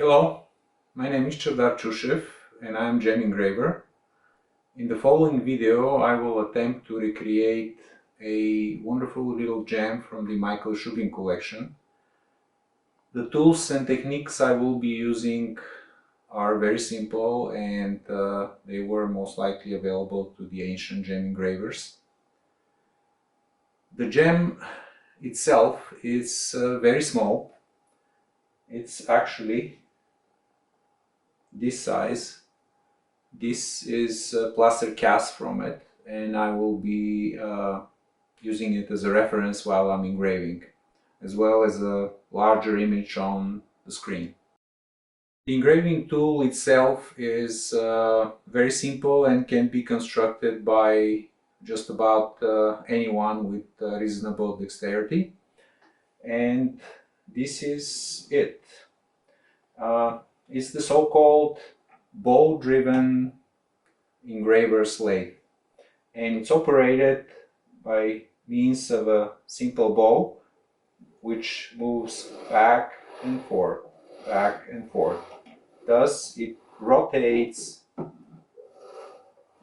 Hello, my name is Chavdar Chusev and I am gem engraver. In the following video I will attempt to recreate a wonderful little gem from the Michael Shubin collection. The tools and techniques I will be using are very simple and they were most likely available to the ancient gem engravers. The gem itself is very small. It's actually this size. This is a plaster cast from it, and I will be using it as a reference while I'm engraving, as well as a larger image on the screen. The engraving tool itself is very simple and can be constructed by just about anyone with reasonable dexterity. And this is it. It's the so-called bow-driven engraver's lathe, and it's operated by means of a simple bow which moves back and forth, back and forth. Thus it rotates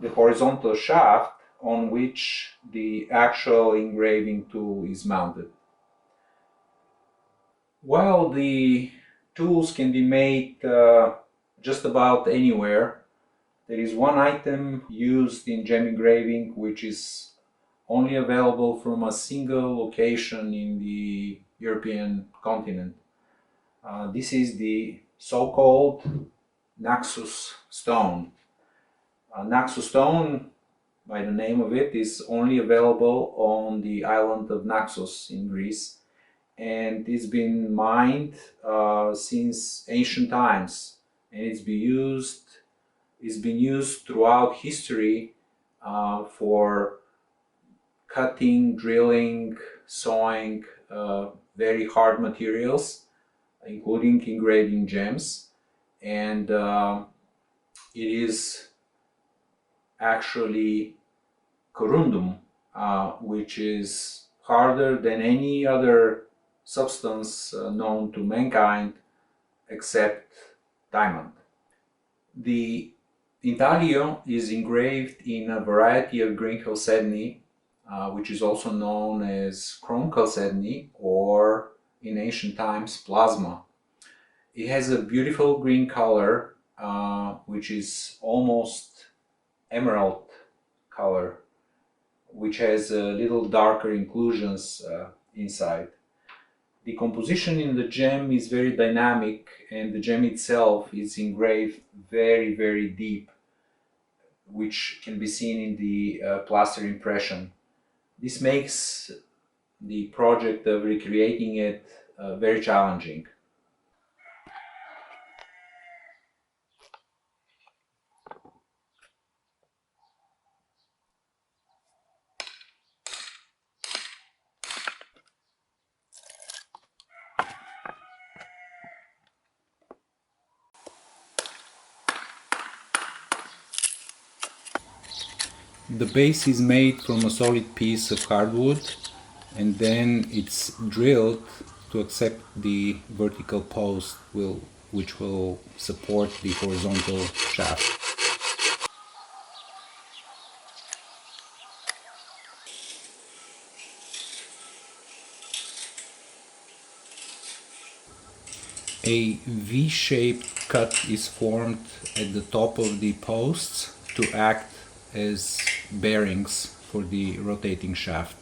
the horizontal shaft on which the actual engraving tool is mounted. While the tools can be made just about anywhere, there is one item used in gem engraving which is only available from a single location in the European continent. This is the so-called Naxos stone. Naxos stone, by the name of it, is only available on the island of Naxos in Greece, and it's been mined since ancient times, and it's been used throughout history for cutting, drilling, sawing very hard materials, including engraving gems. And it is actually corundum, which is harder than any other substance known to mankind except diamond. The intaglio is engraved in a variety of green chalcedony, which is also known as chrome chalcedony, or in ancient times plasma. It has a beautiful green color, which is almost emerald color, which has little darker inclusions inside. The composition in the gem is very dynamic, and the gem itself is engraved very, very deep, which can be seen in the plaster impression. This makes the project of recreating it very challenging. The base is made from a solid piece of hardwood, and then it's drilled to accept the vertical post which will support the horizontal shaft. A V-shaped cut is formed at the top of the posts to act as bearings for the rotating shaft.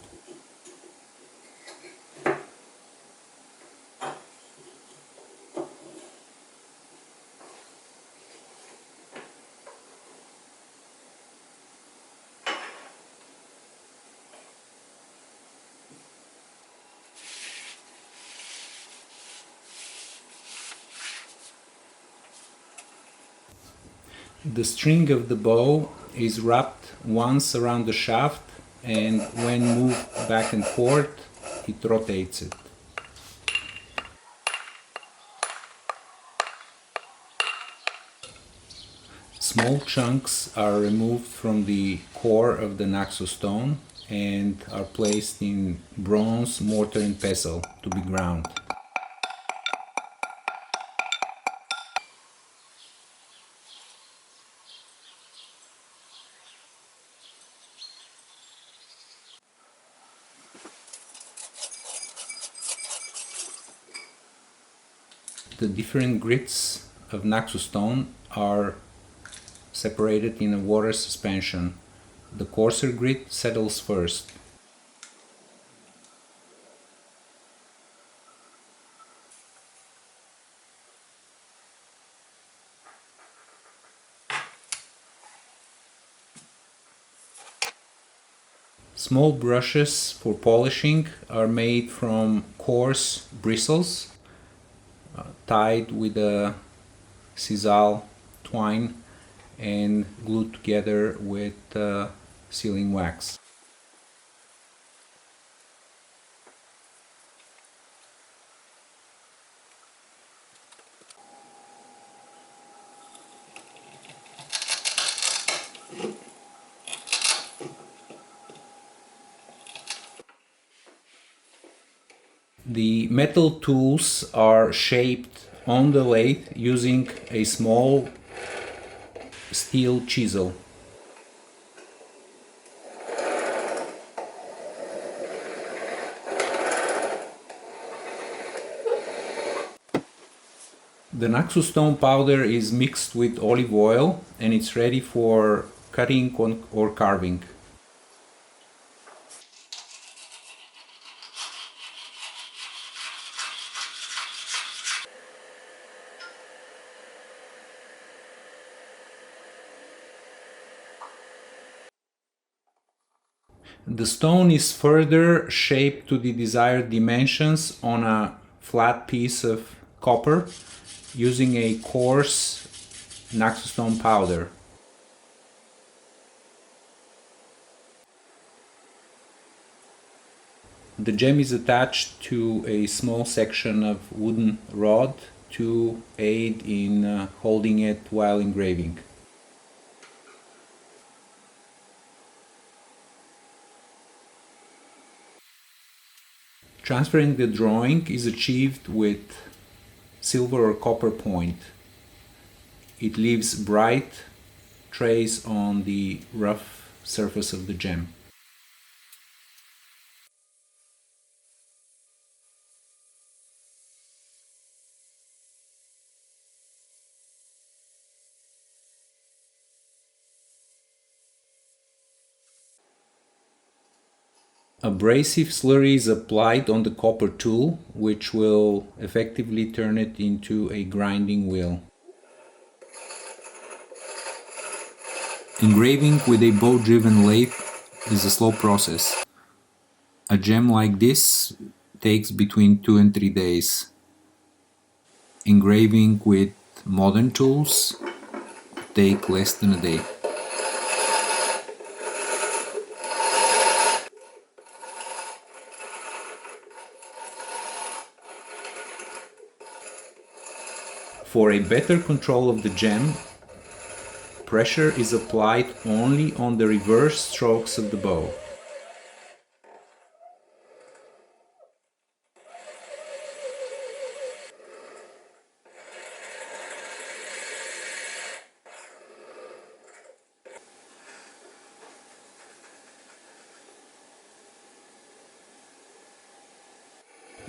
The string of the bow is wrapped once around the shaft, and when moved back and forth, it rotates it. Small chunks are removed from the core of the Naxos stone and are placed in bronze mortar and pestle to be ground. The different grits of Naxos stone are separated in a water suspension. The coarser grit settles first. Small brushes for polishing are made from coarse bristles tied with a sisal twine and glued together with sealing wax. The metal tools are shaped on the lathe using a small steel chisel. The Naxos stone powder is mixed with olive oil and it's ready for cutting or carving. The stone is further shaped to the desired dimensions on a flat piece of copper using a coarse Naxos stone powder. The gem is attached to a small section of wooden rod to aid in holding it while engraving. Transferring the drawing is achieved with silver or copper point. It leaves bright trace on the rough surface of the gem. Abrasive slurry is applied on the copper tool, which will effectively turn it into a grinding wheel. Engraving with a bow-driven lathe is a slow process. A gem like this takes between 2 and 3 days. Engraving with modern tools takes less than a day. For a better control of the gem, pressure is applied only on the reverse strokes of the bow.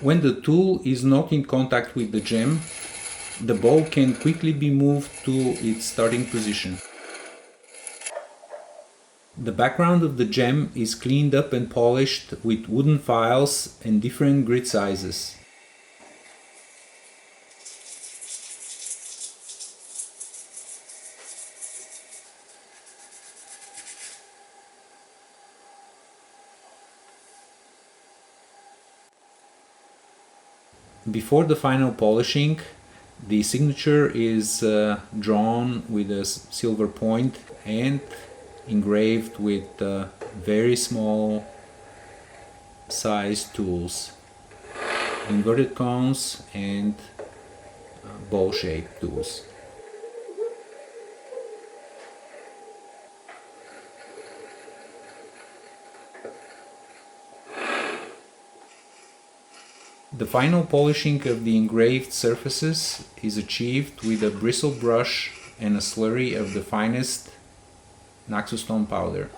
When the tool is not in contact with the gem, the bow can quickly be moved to its starting position. The background of the gem is cleaned up and polished with wooden files and different grit sizes. Before the final polishing, the signature is drawn with a silver point and engraved with very small size tools, inverted cones and bowl-shaped tools. The final polishing of the engraved surfaces is achieved with a bristle brush and a slurry of the finest Naxos stone powder.